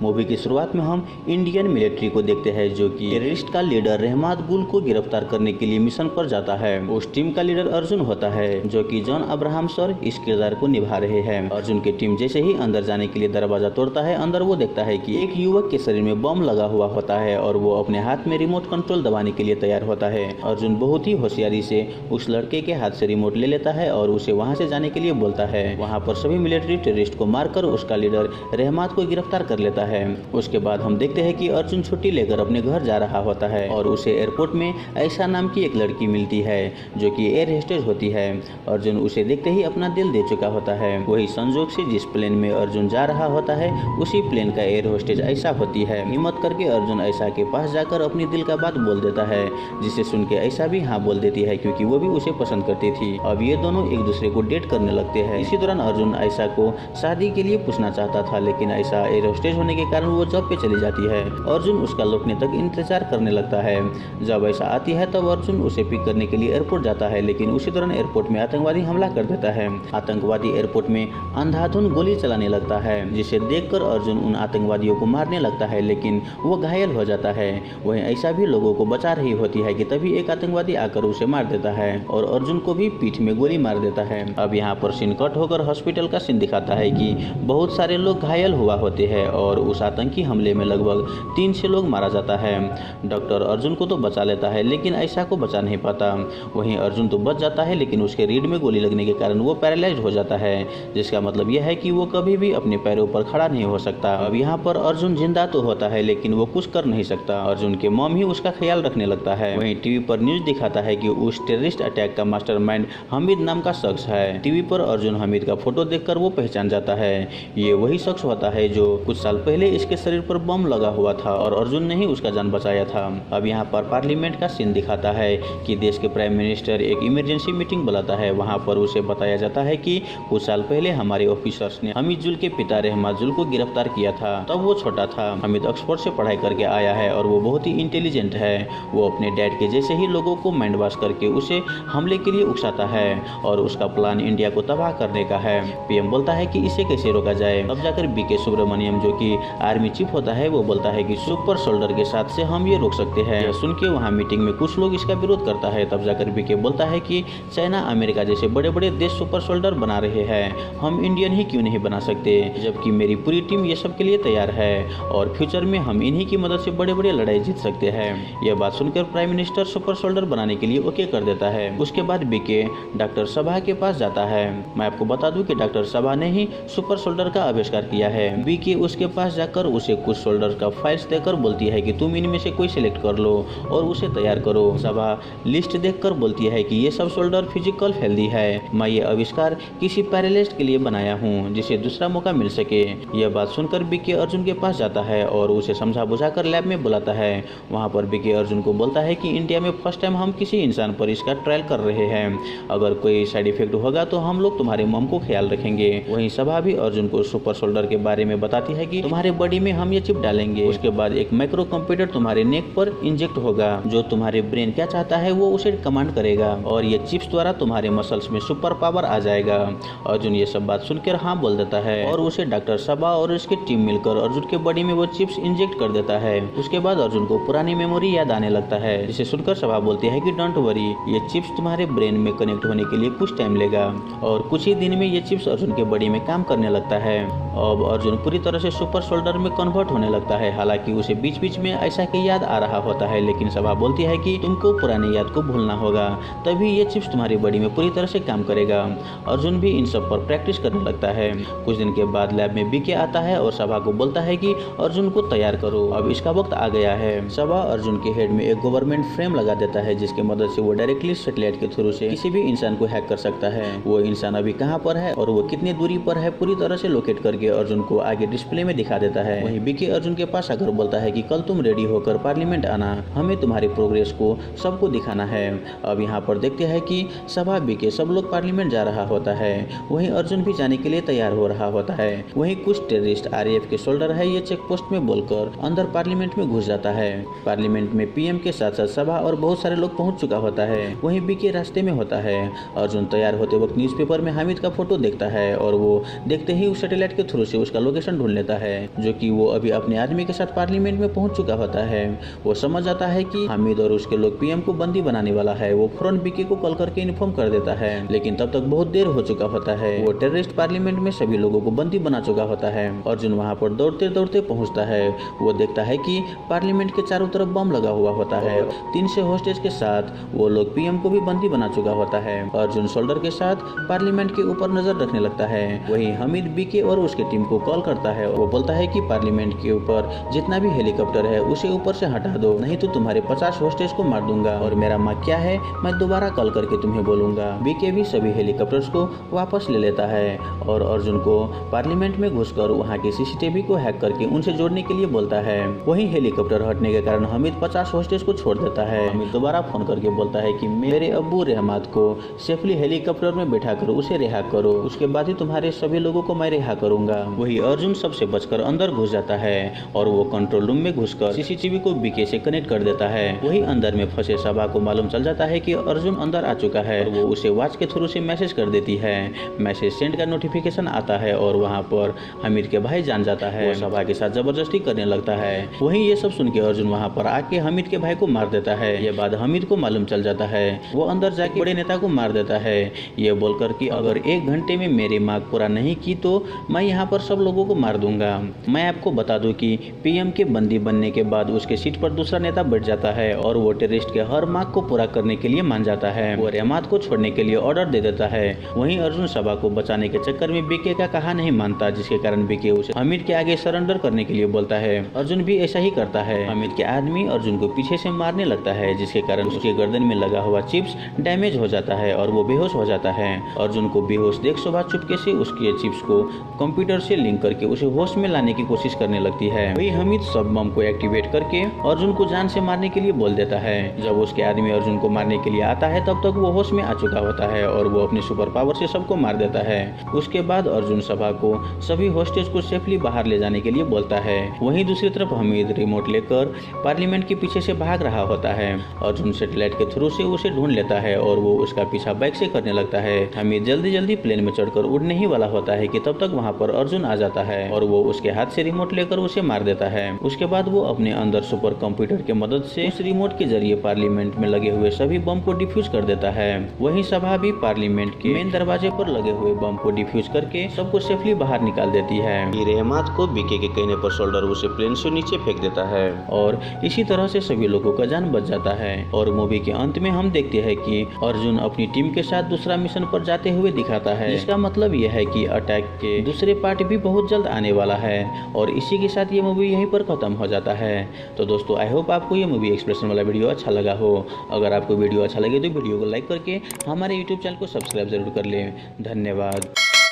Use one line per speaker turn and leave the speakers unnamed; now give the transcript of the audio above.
Movie की शुरुआत में हम इंडियन मिलिट्री को देखते हैं जो कि टेररिस्ट का लीडर रहमत गुल को गिरफ्तार करने के लिए मिशन पर जाता है। उस टीम का लीडर अर्जुन होता है जो कि जॉन अब्राहम सर इस किरदार को निभा रहे हैं। अर्जुन की टीम जैसे ही अंदर जाने के लिए दरवाजा तोड़ता है, अंदर वो देखता है कि एक युवक के शरीर में बम लगा हुआ होता है और वो अपने हाथ में रिमोट कंट्रोल दबाने के लिए तैयार होता है। अर्जुन बहुत ही होशियारी से उस लड़के के हाथ से रिमोट ले लेता है और उसे वहां से जाने के लिए बोलता है। वहां पर सभी मिलिट्री टेररिस्ट को मारकर उसका लीडर रहमत को गिरफ्तार कर लेता है। उसके बाद हम देखते हैं कि अर्जुन छुट्टी लेकर अपने घर जा रहा होता है और उसे एयरपोर्ट में ऐशा नाम की एक लड़की मिलती है जो कि एयर होस्टेस होती है। अर्जुन उसे देखते ही अपना दिल दे चुका होता है। वही संजोग से जिस प्लेन में अर्जुन जा रहा होता है उसी प्लेन का एयर होस्टेस ऐशा होती है। हिम्मत करके अर्जुन ऐशा के पास जाकर अपनी दिल का बात बोल देता है, जिसे सुन के ऐशा भी हाँ बोल देती है क्योंकि वो भी उसे पसंद करती थी। अब ये दोनों एक दूसरे को डेट करने लगते हैं। इसी दौरान अर्जुन ऐशा को शादी के लिए पूछना चाहता था, लेकिन ऐशा एयर होस्टेस होने के कारण वो जॉब पे चली जाती है। अर्जुन उसका लौटने तक इंतजार करने लगता है। जब ऐशा आती है तब अर्जुन उसे पिक करने के लिए एयरपोर्ट जाता है, लेकिन उसी दौरान एयरपोर्ट में आतंकवादी हमला कर देता है। आतंकवादी एयरपोर्ट में अंधाधुंध गोली चलाने लगता है, जिसे देखकर अर्जुन उन आतंकवादियों को मारने लगता है, लेकिन वो घायल हो जाता है। वहीं ऐसा भी लोगों को बचा रही होती है कि तभी एक आतंकवादी आकर उसे मार देता है और अर्जुन को भी पीठ में गोली मार देता है। अब यहाँ पर सीन कट होकर हॉस्पिटल का सीन दिखाता है कि बहुत सारे लोग घायल हुआ होते हैं और उस आतंकी हमले में लगभग 300 लोग मारा जाता है। डॉक्टर अर्जुन को तो बचा लेता है लेकिन ऐशा को बचा नहीं पाता। वहीं अर्जुन तो बच जाता है लेकिन उसके रीढ़ में गोली लगने के कारण वो पैरालाइज्ड हो जाता है, जिसका मतलब यह है कि वो कभी भी अपने पैरों पर खड़ा नहीं हो सकता। अब यहाँ पर अर्जुन जिंदा तो होता है लेकिन वो कुछ कर नहीं सकता। अर्जुन के मॉम ही उसका ख्याल रखने लगता है। वहीं टीवी पर न्यूज दिखाता है कि उस टेररिस्ट अटैक का मास्टरमाइंड हमीद नाम का शख्स है। टीवी पर अर्जुन हमीद का फोटो देखकर वो पहचान जाता है। ये वही शख्स होता है जो कुछ साल पहले इसके शरीर पर बम लगा हुआ था और अर्जुन ने ही उसका जान बचाया था। अब यहाँ पर पार्लियामेंट का सीन दिखाता है कि देश के प्राइम मिनिस्टर एक इमरजेंसी मीटिंग बुलाता है। वहाँ पर उसे बताया जाता है कि कुछ साल पहले हमारे ऑफिसर्स ने हमीद जुल के पिता रहमत जुल को गिरफ्तार किया था। तब वो छोटा था। हमीद ऑक्सफोर्ड से पढ़ाई करके आया है और वो बहुत ही इंटेलिजेंट है। वो अपने डैड के जैसे ही लोगों को माइंड वॉश करके उसे हमले के लिए उकसाता है और उसका प्लान इंडिया को तबाह करने का है। पीएम बोलता है कि इसे कैसे रोका जाए। तब जाकर बीके सुब्रमण्यम जो कि आर्मी चीफ होता है वो बोलता है कि सुपर सोल्जर के साथ से हम ये रोक सकते हैं। सुन के वहाँ मीटिंग में कुछ लोग इसका विरोध करता है। तब जाकर बीके बोलता है कि चाइना अमेरिका जैसे बड़े बड़े देश सुपर सोल्जर बना रहे हैं, हम इंडियन ही क्यों नहीं बना सकते, जबकि मेरी पूरी टीम ये सब के लिए तैयार है और फ्यूचर में हम इन्हीं की मदद से बड़े बड़े लड़ाई जीत सकते हैं। यह बात सुनकर प्राइम मिनिस्टर सुपर सोल्जर बनाने के लिए ओके कर देता है। उसके बाद बीके डॉक्टर सभा के पास जाता है। मैं आपको बता दूं कि डॉक्टर सभा ने ही सुपर सोल्जर का आविष्कार किया है। बीके उसके पास जाकर उसे कुछ सोल्जर का फाइल्स देकर बोलती है कि तुम इनमें से कोई सिलेक्ट कर लो और उसे तैयार करो। सभा लिस्ट देखकर बोलती है कि ये सब सोल्जर फिजिकल हेल्दी है। मैं ये आविष्कार किसी पैरालिस्ट के लिए बनाया हूँ जिसे दूसरा मौका मिल सके। यह बात सुनकर बीके अर्जुन के पास जाता है और उसे समझा बुझाकर लैब में बुलाता है। वहाँ पर बीके अर्जुन को बोलता है कि इंडिया में फर्स्ट टाइम हम किसी इंसान पर इसका ट्रायल कर रहे हैं। अगर कोई साइड इफेक्ट होगा तो हम लोग तुम्हारे मॉम को ख्याल रखेंगे। वहीं सभा भी अर्जुन को सुपर सोल्जर के बारे में बताती है कि तुम्हारे बॉडी में हम ये चिप डालेंगे, उसके बाद एक माइक्रो कंप्यूटर तुम्हारे नेक पर इंजेक्ट होगा जो तुम्हारे ब्रेन क्या चाहता है वो उसे कमांड करेगा और ये चिप्स द्वारा तुम्हारे मसल्स में सुपर पावर आ जाएगा। अर्जुन ये सब बात सुनकर हाँ बोल देता है और उसे डॉक्टर सभा और उसकी टीम मिलकर अर्जुन के बॉडी में वो चिप्स इंजेक्ट कर देता है। उसके बाद अर्जुन को पुरानी मेमोरी याद आने लगता है, जिसे सुनकर सभा बोलती है कि डोंट वरी, ये चिप्स तुम्हारे ब्रेन में कनेक्ट होने के लिए कुछ टाइम लेगा और कुछ ही दिन में ये चिप्स अर्जुन के बॉडी में काम करने लगता है। अब अर्जुन पूरी तरह से सुपर सोल्जर में कन्वर्ट होने लगता है। हालांकि उसे बीच बीच में ऐसा की याद आ रहा होता है, लेकिन सभा बोलती है कि तुमको पुरानी याद को भूलना होगा, तभी ये चिप्स तुम्हारी बॉडी में पूरी तरह से काम करेगा। अर्जुन भी इन सब पर प्रैक्टिस करने लगता है। कुछ दिन के बाद लैब में बीके आता है और सभा को बोलता है कि अर्जुन को तैयार करो, अब इसका वक्त आ गया है। सभा अर्जुन के हेड में एक गवर्नमेंट फ्रेम लगा देता है जिसकी मदद से वो डायरेक्टली सैटेलाइट के थ्रू से किसी भी इंसान को हैक कर सकता है। वो इंसान अभी कहाँ पर है और वो कितनी दूरी पर है पूरी तरह से लोकेट करके अर्जुन को आगे डिस्प्ले में दिखा देता है। वहीं बीके अर्जुन के पास आकर बोलता है कि कल तुम रेडी होकर पार्लियामेंट आना, हमें तुम्हारे प्रोग्रेस को सबको दिखाना है। अब यहाँ पर देखते हैं कि सभा बीके सब लोग पार्लियामेंट जा रहा होता है। वहीं अर्जुन भी जाने के लिए तैयार हो रहा होता है। वहीं कुछ टेररिस्ट आरएएफ के सोल्जर है ये चेक पोस्ट में बोलकर अंदर पार्लियामेंट में घुस जाता है। पार्लियामेंट में पीएम के साथ साथ सभा और बहुत सारे लोग पहुंच चुका होता है। वहीं बीके रास्ते में होता है। अर्जुन तैयार होते वक्त न्यूज़पेपर में हामिद का फोटो देखता है और वो देखते ही उस सैटेलाइट के थ्रू से उसका लोकेशन ढूंढ लेता है। जो कि वो अभी अपने आदमी के साथ पार्लियामेंट में पहुंच चुका होता है। वो समझ जाता है कि हामिद और उसके लोग पीएम को बंदी बनाने वाला है। वो फौरन बीके को कॉल करके इन्फॉर्म कर देता है, लेकिन तब तक बहुत देर हो चुका होता है। वो टेररिस्ट पार्लियामेंट में सभी लोगों को बंदी बना चुका होता है। अर्जुन वहाँ पर दौड़ते दौड़ते पहुँचता है। वो देखता है कि पार्लियामेंट के चारों तरफ बम लगा हुआ होता है। 300 होस्टेज के साथ वो लोग पीएम को भी बंदी बना चुका होता है। अर्जुन शोल्डर के साथ पार्लियामेंट के ऊपर नजर रखने लगता है। वही हामिद बीके और उसके टीम को कॉल करता है। वो बोलता है कि पार्लियामेंट के ऊपर जितना भी हेलीकॉप्टर है उसे ऊपर से हटा दो, नहीं तो तुम्हारे 50 होस्टेज को मार दूंगा और मेरा माँ क्या है मैं दोबारा कॉल करके तुम्हें बोलूंगा। बीके भी सभी हेलीकॉप्टर्स को वापस ले लेता है और अर्जुन को पार्लियामेंट में घुसकर वहाँ की सीसीटीवी को हैक करके उनसे जोड़ने के लिए बोलता है। वही हेलीकॉप्टर हटने के कारण हामिद 50 होस्टेज को छोड़ देता है। हामिद दोबारा फोन करके बोलता है कि मेरे अब्बू रहमात को सेफली हेलीकॉप्टर में बैठाकर उसे रिहा करो, उसके बाद ही तुम्हारे सभी लोगों को मैं रिहा करूंगा। वही अर्जुन सबसे बचकर अंदर घुस जाता है और वो कंट्रोल रूम में घुसकर सीसीटीवी को बीके से कनेक्ट कर देता है। वही अंदर में फंसे सबा को मालूम चल जाता है कि अर्जुन अंदर आ चुका है। वो उसे वॉच के थ्रू से मैसेज कर देती है। मैसेज सेंड का नोटिफिकेशन आता है और वहाँ पर हामिद के भाई जान जाता है। वो सबा के साथ जबरदस्ती करने लगता है। वही ये सब सुन के अर्जुन वहाँ पर आके हामिद के भाई को मार देता है। ये बात हामिद को मालूम चल जाता है। वो अंदर जाके बड़े नेता को मार देता है, ये बोलकर कि अगर 1 घंटे में मेरी मांग पूरा नहीं की तो मैं यहाँ पर सब लोगों को मार दूंगा। मैं आपको बता दूं कि पीएम के बंदी बनने के बाद उसके सीट पर दूसरा नेता बैठ जाता है और वो टेररिस्ट के हर मांग को पूरा करने के लिए मान जाता है। वो रहमात को छोड़ने के लिए ऑर्डर दे देता है। वहीं अर्जुन सबा को बचाने के चक्कर में बीके का कहा नहीं मानता, जिसके कारण बीके उसे हामिद के आगे सरेंडर करने के लिए बोलता है। अर्जुन भी ऐसा ही करता है। हामिद के आदमी अर्जुन को पीछे से मारने लगता है, जिसके कारण उसके गर्दन में लगा हुआ चिप्स डैमेज हो जाता है और वो बेहोश हो जाता है। अर्जुन को बेहोश देख सुबह चुपके से उसके चिप्स को कंप्यूटर से लिंक करके उसे होश में लाने की कोशिश करने लगती है। वही हामिद सब बम को एक्टिवेट करके अर्जुन को जान से मारने के लिए बोल देता है। जब उसके आदमी अर्जुन को मारने के लिए आता है तब तक वो होश में आ चुका होता है और वो अपनी सुपर पावर से सबको मार देता है। उसके बाद अर्जुन सभा को सभी होस्टेज को सेफली बाहर ले जाने के लिए बोलता है। वहीं दूसरी तरफ हामिद रिमोट लेकर पार्लियामेंट के पीछे से भाग रहा होता है। अर्जुन सैटेलाइट के थ्रू से उसे ढूंढ लेता है और वो उसका पीछा बाइक से करने लगता है। हामिद जल्दी जल्दी प्लेन में चढ़कर उड़ने ही वाला होता है कि तब तक वहाँ पर अर्जुन आ जाता है और वो उसके हाथ से रिमोट लेकर उसे मार देता है। उसके बाद वो अपने अंदर सुपर कंप्यूटर के मदद से उस रिमोट के जरिए पार्लियामेंट में लगे हुए सभी बम को डिफ्यूज कर देता है। वहीं सभा भी पार्लियामेंट के मेन दरवाजे पर लगे हुए बम को डिफ्यूज करके सबको सेफली बाहर निकाल देती है। रहमात को बीके के कहने पर शोल्डर उसे प्लेन से नीचे फेंक देता है और इसी तरह से सभी लोगों का जान बच जाता है। और मूवी के अंत में हम देखते हैं कि अर्जुन अपनी टीम के साथ दूसरा मिशन पर जाते हुए दिखाता है। इसका मतलब यह है कि अटैक के दूसरे पार्ट भी बहुत जल्द आने वाला है और इसी के साथ ये मूवी यहीं पर खत्म हो जाता है। तो दोस्तों आई होप आपको ये मूवी एक्सप्रेशन वाला वीडियो अच्छा लगा हो। अगर आपको वीडियो अच्छा लगे तो वीडियो को लाइक करके हमारे यूट्यूब चैनल को सब्सक्राइब जरूर कर लें। धन्यवाद।